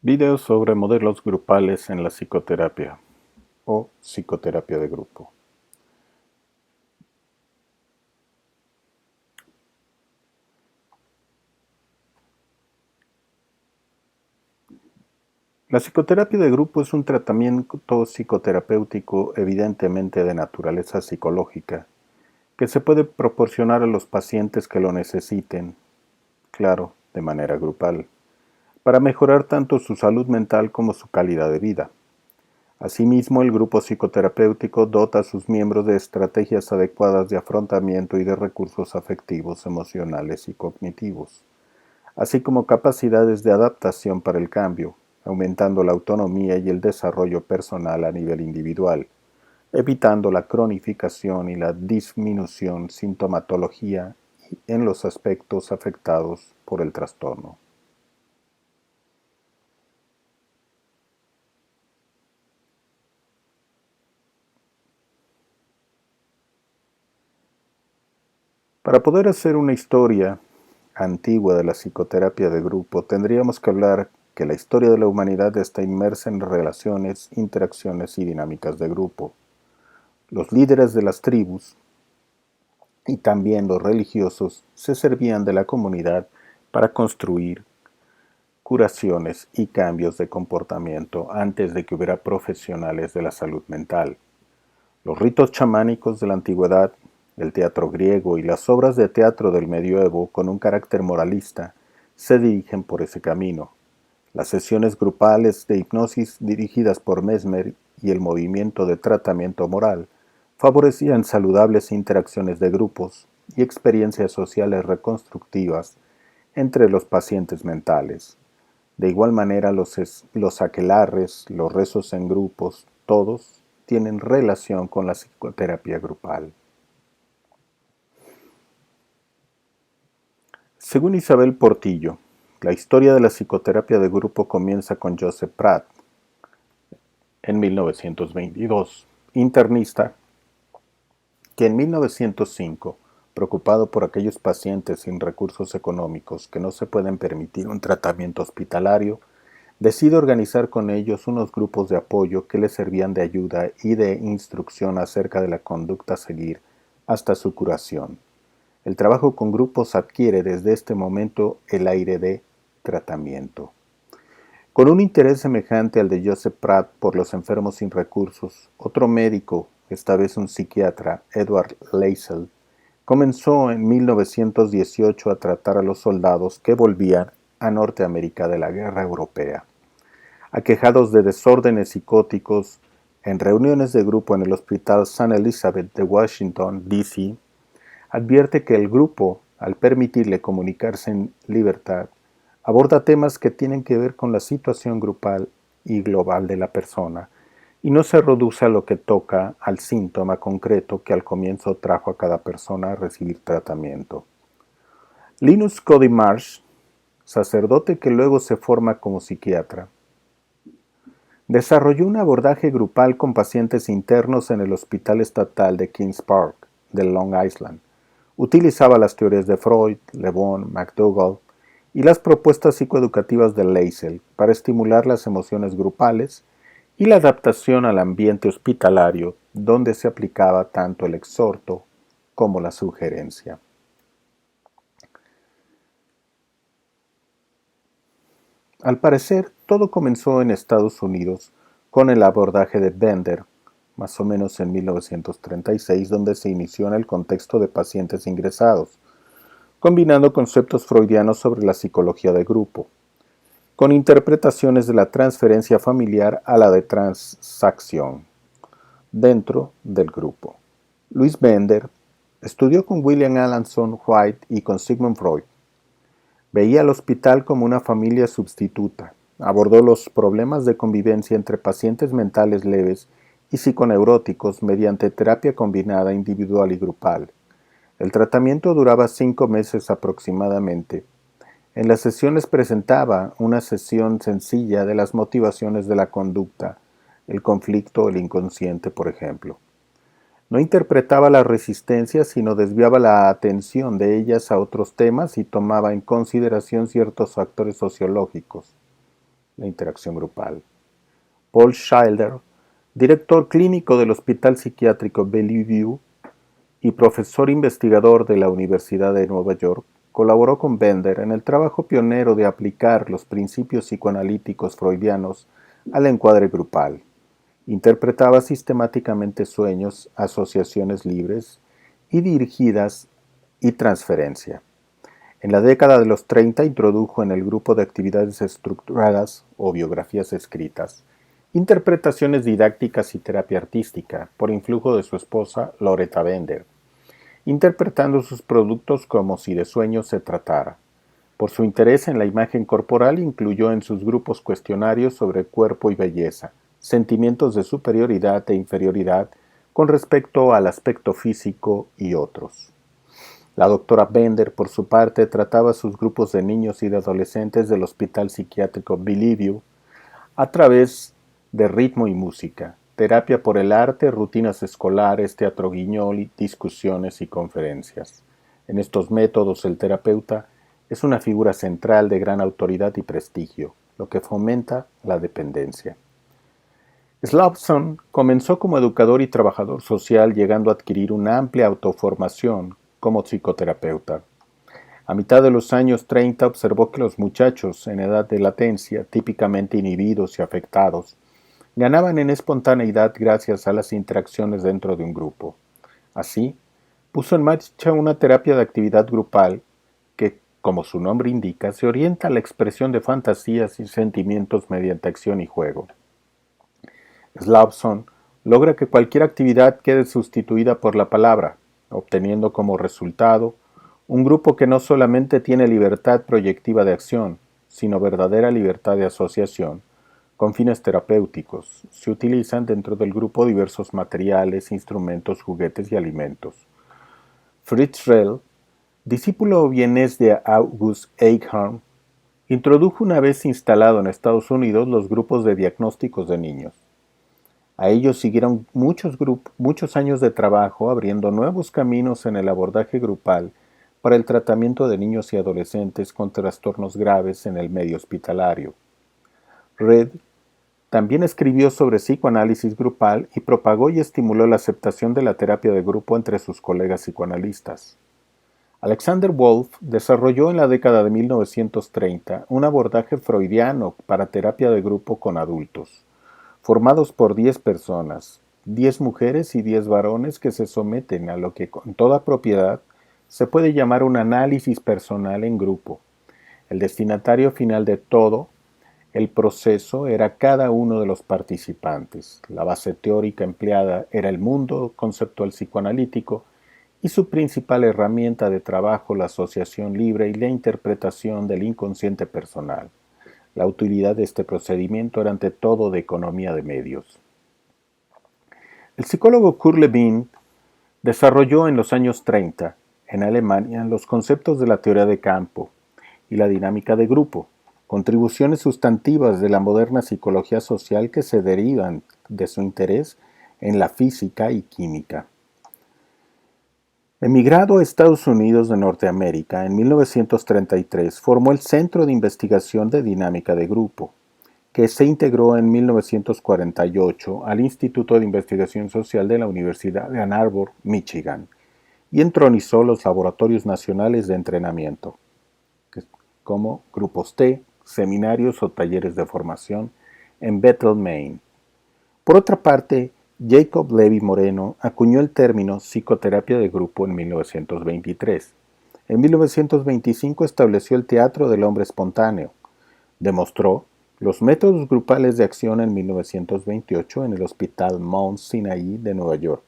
Videos sobre modelos grupales en la psicoterapia o psicoterapia de grupo. La psicoterapia de grupo es un tratamiento psicoterapéutico evidentemente de naturaleza psicológica que se puede proporcionar a los pacientes que lo necesiten, claro, de manera grupal, para mejorar tanto su salud mental como su calidad de vida. Asimismo, el grupo psicoterapéutico dota a sus miembros de estrategias adecuadas de afrontamiento y de recursos afectivos, emocionales y cognitivos, así como capacidades de adaptación para el cambio, aumentando la autonomía y el desarrollo personal a nivel individual, evitando la cronificación y la disminución sintomatología en los aspectos afectados por el trastorno. Para poder hacer una historia antigua de la psicoterapia de grupo, tendríamos que hablar que la historia de la humanidad está inmersa en relaciones, interacciones y dinámicas de grupo. Los líderes de las tribus y también los religiosos se servían de la comunidad para construir curaciones y cambios de comportamiento antes de que hubiera profesionales de la salud mental. Los ritos chamánicos de la antigüedad, el teatro griego y las obras de teatro del medioevo con un carácter moralista se dirigen por ese camino. Las sesiones grupales de hipnosis dirigidas por Mesmer y el movimiento de tratamiento moral favorecían saludables interacciones de grupos y experiencias sociales reconstructivas entre los pacientes mentales. De igual manera, los aquelarres, los rezos en grupos, todos tienen relación con la psicoterapia grupal. Según Isabel Portillo, la historia de la psicoterapia de grupo comienza con Joseph Pratt, en 1922, internista, que en 1905, preocupado por aquellos pacientes sin recursos económicos que no se pueden permitir un tratamiento hospitalario, decide organizar con ellos unos grupos de apoyo que les servían de ayuda y de instrucción acerca de la conducta a seguir hasta su curación. El trabajo con grupos adquiere desde este momento el aire de tratamiento. Con un interés semejante al de Joseph Pratt por los enfermos sin recursos, otro médico, esta vez un psiquiatra, Edward Leisel, comenzó en 1918 a tratar a los soldados que volvían a Norteamérica de la Guerra Europea. Aquejados de desórdenes psicóticos, en reuniones de grupo en el Hospital St. Elizabeth de Washington, D.C., advierte que el grupo, al permitirle comunicarse en libertad, aborda temas que tienen que ver con la situación grupal y global de la persona, y no se reduce a lo que toca al síntoma concreto que al comienzo trajo a cada persona a recibir tratamiento. Linus Cody Marsh, sacerdote que luego se forma como psiquiatra, desarrolló un abordaje grupal con pacientes internos en el Hospital Estatal de Kings Park, de Long Island. Utilizaba las teorías de Freud, Le Bon, McDougall y las propuestas psicoeducativas de Leisel para estimular las emociones grupales y la adaptación al ambiente hospitalario, donde se aplicaba tanto el exhorto como la sugerencia. Al parecer, todo comenzó en Estados Unidos con el abordaje de Bender, más o menos en 1936, donde se inició en el contexto de pacientes ingresados, combinando conceptos freudianos sobre la psicología de grupo, con interpretaciones de la transferencia familiar a la de transacción dentro del grupo. Louis Bender estudió con William Alanson White y con Sigmund Freud. Veía al hospital como una familia sustituta. Abordó los problemas de convivencia entre pacientes mentales leves y psiconeuróticos mediante terapia combinada individual y grupal. El tratamiento duraba 5 meses aproximadamente. En las sesiones presentaba una sesión sencilla de las motivaciones de la conducta, el conflicto o el inconsciente, por ejemplo. No interpretaba las resistencias, sino desviaba la atención de ellas a otros temas y tomaba en consideración ciertos factores sociológicos. la interacción grupal. Paul Schilder, director clínico del Hospital Psiquiátrico Bellevue y profesor investigador de la Universidad de Nueva York, colaboró con Bender en el trabajo pionero de aplicar los principios psicoanalíticos freudianos al encuadre grupal. Interpretaba sistemáticamente sueños, asociaciones libres y dirigidas y transferencia. En la década de los 30 introdujo en el grupo de actividades estructuradas o biografías escritas interpretaciones didácticas y terapia artística por influjo de su esposa Loretta Bender, interpretando sus productos como si de sueños se tratara. Por su interés en la imagen corporal incluyó en sus grupos cuestionarios sobre cuerpo y belleza, sentimientos de superioridad e inferioridad con respecto al aspecto físico y otros. La doctora Bender, por su parte, trataba sus grupos de niños y de adolescentes del Hospital Psiquiátrico Bellevue a través de ritmo y música, terapia por el arte, rutinas escolares, teatro guiñol, discusiones y conferencias. En estos métodos el terapeuta es una figura central de gran autoridad y prestigio, lo que fomenta la dependencia. Slawson comenzó como educador y trabajador social, llegando a adquirir una amplia autoformación como psicoterapeuta. A mitad de los años 30 observó que los muchachos en edad de latencia, típicamente inhibidos y afectados, ganaban en espontaneidad gracias a las interacciones dentro de un grupo. Así, puso en marcha una terapia de actividad grupal que, como su nombre indica, se orienta a la expresión de fantasías y sentimientos mediante acción y juego. Slawson logra que cualquier actividad quede sustituida por la palabra, obteniendo como resultado un grupo que no solamente tiene libertad proyectiva de acción, sino verdadera libertad de asociación, con fines terapéuticos. Se utilizan dentro del grupo diversos materiales, instrumentos, juguetes y alimentos. Fritz Rell, discípulo vienés de August Eichhorn, introdujo una vez instalado en Estados Unidos los grupos de diagnósticos de niños. A ellos siguieron muchos años de trabajo abriendo nuevos caminos en el abordaje grupal para el tratamiento de niños y adolescentes con trastornos graves en el medio hospitalario. Red también escribió sobre psicoanálisis grupal y propagó y estimuló la aceptación de la terapia de grupo entre sus colegas psicoanalistas. Alexander Wolff desarrolló en la década de 1930 un abordaje freudiano para terapia de grupo con adultos, formados por 10 personas, 10 mujeres y 10 varones que se someten a lo que con toda propiedad se puede llamar un análisis personal en grupo. El destinatario final de todo el proceso era cada uno de los participantes. La base teórica empleada era el mundo conceptual psicoanalítico y su principal herramienta de trabajo la asociación libre y la interpretación del inconsciente personal. La utilidad de este procedimiento era ante todo de economía de medios. El psicólogo Kurt Lewin desarrolló en los años 30 en Alemania los conceptos de la teoría de campo y la dinámica de grupo, contribuciones sustantivas de la moderna psicología social que se derivan de su interés en la física y química. Emigrado a Estados Unidos de Norteamérica en 1933, formó el Centro de Investigación de Dinámica de Grupo, que se integró en 1948 al Instituto de Investigación Social de la Universidad de Ann Arbor, Michigan, y entronizó los laboratorios nacionales de entrenamiento, como grupos T, seminarios o talleres de formación en Bethel, Maine. Por otra parte, Jacob Levi Moreno acuñó el término psicoterapia de grupo en 1923. En 1925 estableció el teatro del hombre espontáneo. Demostró los métodos grupales de acción en 1928 en el Hospital Mount Sinai de Nueva York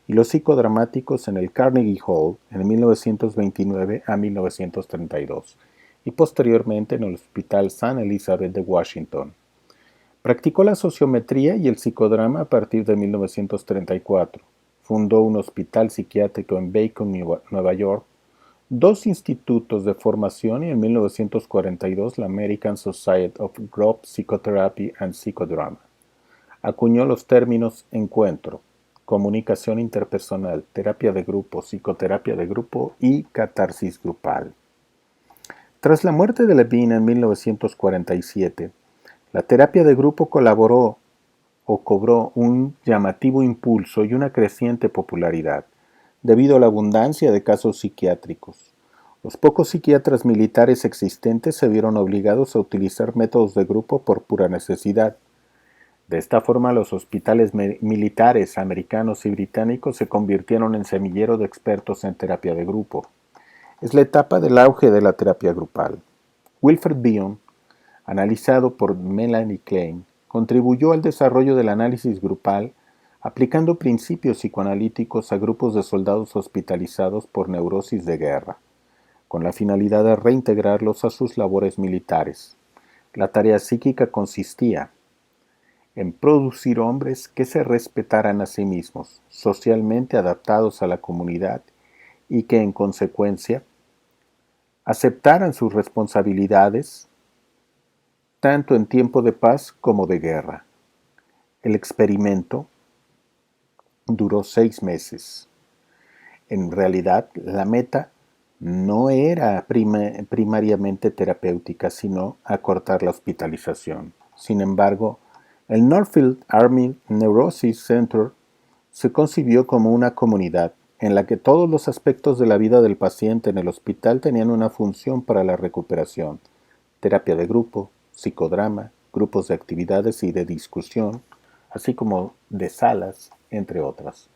y los psicodramáticos en el Carnegie Hall en 1929 a 1932 y posteriormente en el Hospital St. Elizabeth de Washington. Practicó la sociometría y el psicodrama a partir de 1934. Fundó un hospital psiquiátrico en Bacon, Nueva York, 2 institutos de formación y en 1942 la American Society of Group Psychotherapy and Psychodrama. Acuñó los términos encuentro, comunicación interpersonal, terapia de grupo, psicoterapia de grupo y catarsis grupal. Tras la muerte de Levine en 1947, La terapia de grupo colaboró o cobró un llamativo impulso y una creciente popularidad, debido a la abundancia de casos psiquiátricos. Los pocos psiquiatras militares existentes se vieron obligados a utilizar métodos de grupo por pura necesidad. De esta forma, los hospitales militares americanos y británicos se convirtieron en semillero de expertos en terapia de grupo. Es la etapa del auge de la terapia grupal. Wilfred Bion, analizado por Melanie Klein, contribuyó al desarrollo del análisis grupal aplicando principios psicoanalíticos a grupos de soldados hospitalizados por neurosis de guerra, con la finalidad de reintegrarlos a sus labores militares. La tarea psíquica consistía en producir hombres que se respetaran a sí mismos, socialmente adaptados a la comunidad y que, en consecuencia, aceptaran sus responsabilidades tanto en tiempo de paz como de guerra. El experimento duró 6 meses. En realidad, la meta no era primariamente terapéutica, sino acortar la hospitalización. Sin embargo, el Northfield Army Neurosis Center se concibió como una comunidad en la que todos los aspectos de la vida del paciente en el hospital tenían una función para la recuperación: terapia de grupo, psicodrama, grupos de actividades y de discusión, así como de salas, entre otras.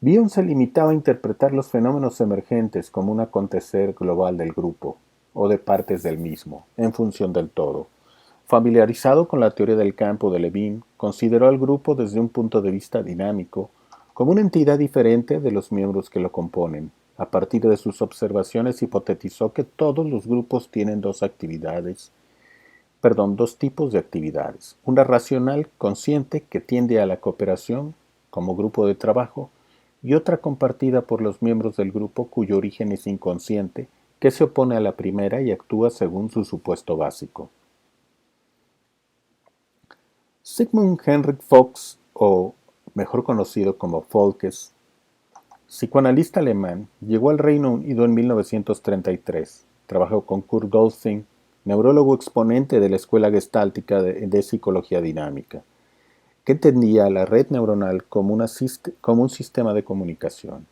Bion se limitaba a interpretar los fenómenos emergentes como un acontecer global del grupo, o de partes del mismo, en función del todo. Familiarizado con la teoría del campo de Levine, consideró al grupo desde un punto de vista dinámico, como una entidad diferente de los miembros que lo componen. A partir de sus observaciones hipotetizó que todos los grupos tienen dos tipos de actividades. Una racional, consciente, que tiende a la cooperación, como grupo de trabajo, y otra compartida por los miembros del grupo cuyo origen es inconsciente, que se opone a la primera y actúa según su supuesto básico. Sigmund Henrik Fox, o mejor conocido como Folkes, psicoanalista alemán, llegó al Reino Unido en 1933. Trabajó con Kurt Goldstein, neurólogo exponente de la escuela gestáltica de psicología dinámica, que entendía a la red neuronal como un sistema de comunicación.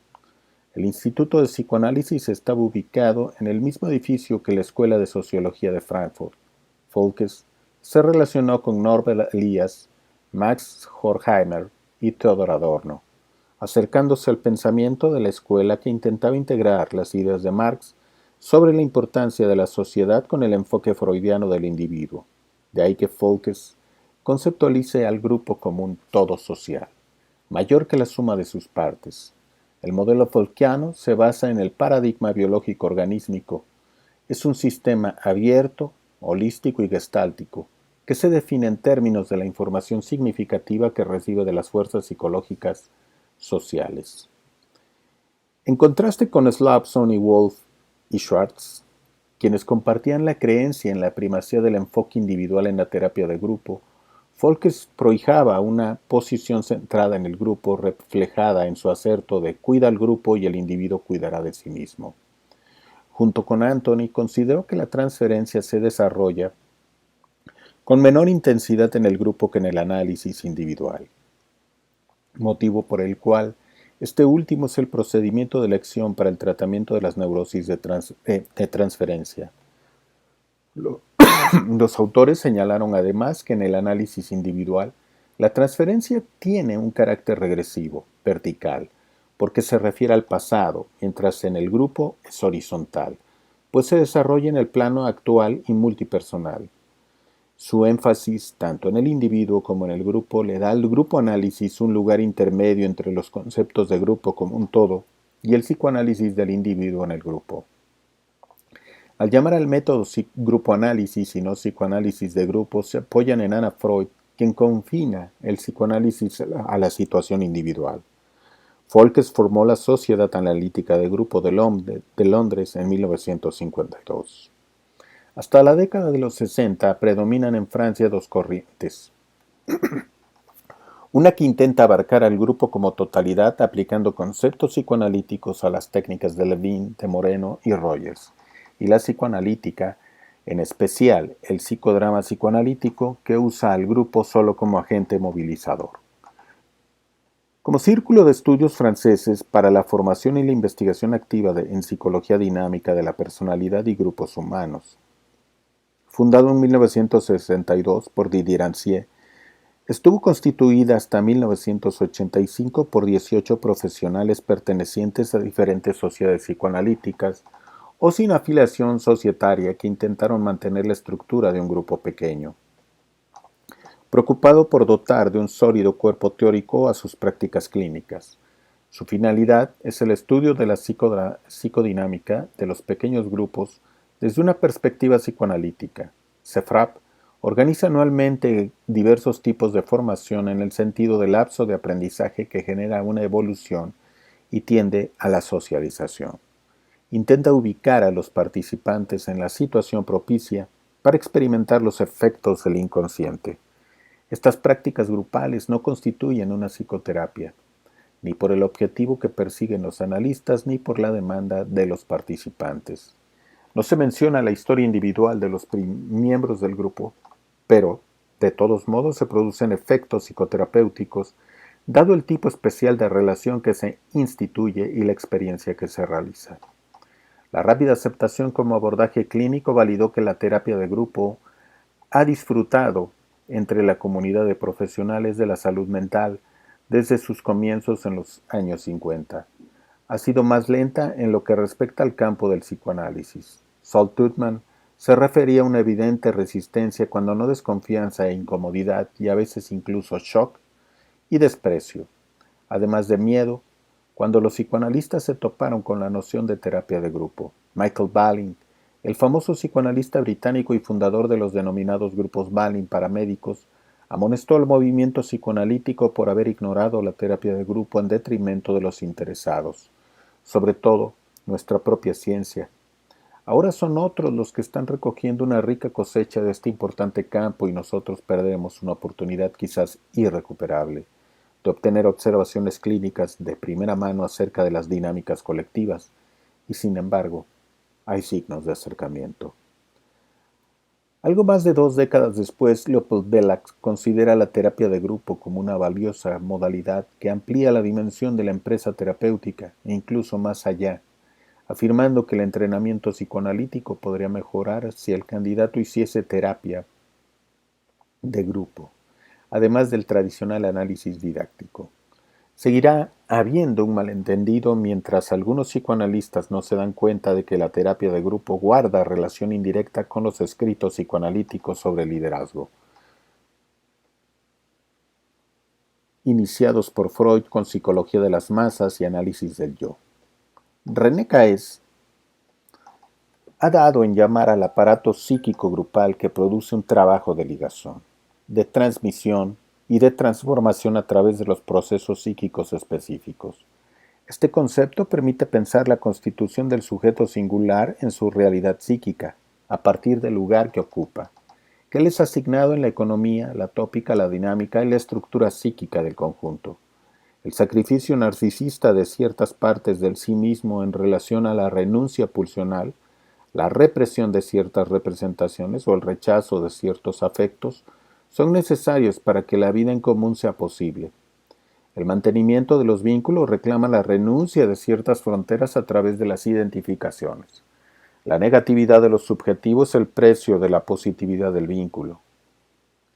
El Instituto de Psicoanálisis estaba ubicado en el mismo edificio que la Escuela de Sociología de Frankfurt. Folkes se relacionó con Norbert Elias, Max Horkheimer y Theodor Adorno, acercándose al pensamiento de la escuela que intentaba integrar las ideas de Marx sobre la importancia de la sociedad con el enfoque freudiano del individuo. De ahí que Folkes conceptualice al grupo como un todo social, mayor que la suma de sus partes. El modelo folkiano se basa en el paradigma biológico organísmico. Es un sistema abierto, holístico y gestáltico, que se define en términos de la información significativa que recibe de las fuerzas psicológicas sociales. En contraste con Slawson y Wolf y Schwartz, quienes compartían la creencia en la primacía del enfoque individual en la terapia de grupo, Folkes prohijaba una posición centrada en el grupo reflejada en su aserto de cuida al grupo y el individuo cuidará de sí mismo. Junto con Anthony, consideró que la transferencia se desarrolla con menor intensidad en el grupo que en el análisis individual, motivo por el cual este último es el procedimiento de elección para el tratamiento de las neurosis de transferencia. Los autores señalaron además que en el análisis individual la transferencia tiene un carácter regresivo, vertical, porque se refiere al pasado, mientras en el grupo es horizontal, pues se desarrolla en el plano actual y multipersonal. Su énfasis, tanto en el individuo como en el grupo, le da al grupo análisis un lugar intermedio entre los conceptos de grupo como un todo y el psicoanálisis del individuo en el grupo. Al llamar al método grupoanálisis y no psicoanálisis de grupo, se apoyan en Anna Freud, quien confina el psicoanálisis a la situación individual. Folkes formó la Sociedad Analítica de Grupo de Londres en 1952. Hasta la década de los 60 predominan en Francia dos corrientes. Una que intenta abarcar al grupo como totalidad aplicando conceptos psicoanalíticos a las técnicas de Levine, de Moreno y Rogers, y la psicoanalítica, en especial el psicodrama psicoanalítico, que usa al grupo solo como agente movilizador. Como círculo de estudios franceses para la formación y la investigación activa en psicología dinámica de la personalidad y grupos humanos. Fundado en 1962 por Didier Rancière, estuvo constituida hasta 1985 por 18 profesionales pertenecientes a diferentes sociedades psicoanalíticas o sin afiliación societaria que intentaron mantener la estructura de un grupo pequeño. Preocupado por dotar de un sólido cuerpo teórico a sus prácticas clínicas. Su finalidad es el estudio de la psicodinámica de los pequeños grupos desde una perspectiva psicoanalítica. CEFRAP organiza anualmente diversos tipos de formación en el sentido del lapso de aprendizaje que genera una evolución y tiende a la socialización. Intenta ubicar a los participantes en la situación propicia para experimentar los efectos del inconsciente. Estas prácticas grupales no constituyen una psicoterapia, ni por el objetivo que persiguen los analistas ni por la demanda de los participantes. No se menciona la historia individual de los miembros del grupo, pero, de todos modos, se producen efectos psicoterapéuticos, dado el tipo especial de relación que se instituye y la experiencia que se realiza. La rápida aceptación como abordaje clínico validó que la terapia de grupo ha disfrutado entre la comunidad de profesionales de la salud mental desde sus comienzos en los años 50. Ha sido más lenta en lo que respecta al campo del psicoanálisis. Saul Tutman se refería a una evidente resistencia, cuando no desconfianza e incomodidad, y a veces incluso shock y desprecio, además de miedo, cuando los psicoanalistas se toparon con la noción de terapia de grupo. Michael Balint, el famoso psicoanalista británico y fundador de los denominados grupos Balint para médicos, amonestó al movimiento psicoanalítico por haber ignorado la terapia de grupo en detrimento de los interesados, sobre todo nuestra propia ciencia. Ahora son otros los que están recogiendo una rica cosecha de este importante campo y nosotros perdemos una oportunidad quizás irrecuperable de obtener observaciones clínicas de primera mano acerca de las dinámicas colectivas, y sin embargo, hay signos de acercamiento. Algo más de 2 décadas después, Leopold Belloc considera la terapia de grupo como una valiosa modalidad que amplía la dimensión de la empresa terapéutica e incluso más allá, afirmando que el entrenamiento psicoanalítico podría mejorar si el candidato hiciese terapia de grupo, además del tradicional análisis didáctico. Seguirá habiendo un malentendido mientras algunos psicoanalistas no se dan cuenta de que la terapia de grupo guarda relación indirecta con los escritos psicoanalíticos sobre liderazgo, iniciados por Freud con psicología de las masas y análisis del yo. René Caes ha dado en llamar al aparato psíquico grupal que produce un trabajo de ligación, de transmisión y de transformación a través de los procesos psíquicos específicos. Este concepto permite pensar la constitución del sujeto singular en su realidad psíquica, a partir del lugar que ocupa, que le es asignado en la economía, la tópica, la dinámica y la estructura psíquica del conjunto. El sacrificio narcisista de ciertas partes del sí mismo en relación a la renuncia pulsional, la represión de ciertas representaciones o el rechazo de ciertos afectos son necesarios para que la vida en común sea posible. El mantenimiento de los vínculos reclama la renuncia de ciertas fronteras a través de las identificaciones. La negatividad de los subjetivos es el precio de la positividad del vínculo.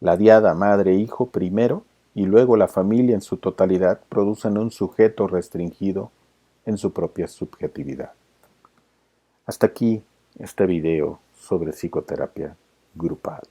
La diada madre-hijo primero y luego la familia en su totalidad producen un sujeto restringido en su propia subjetividad. Hasta aquí este video sobre psicoterapia grupal.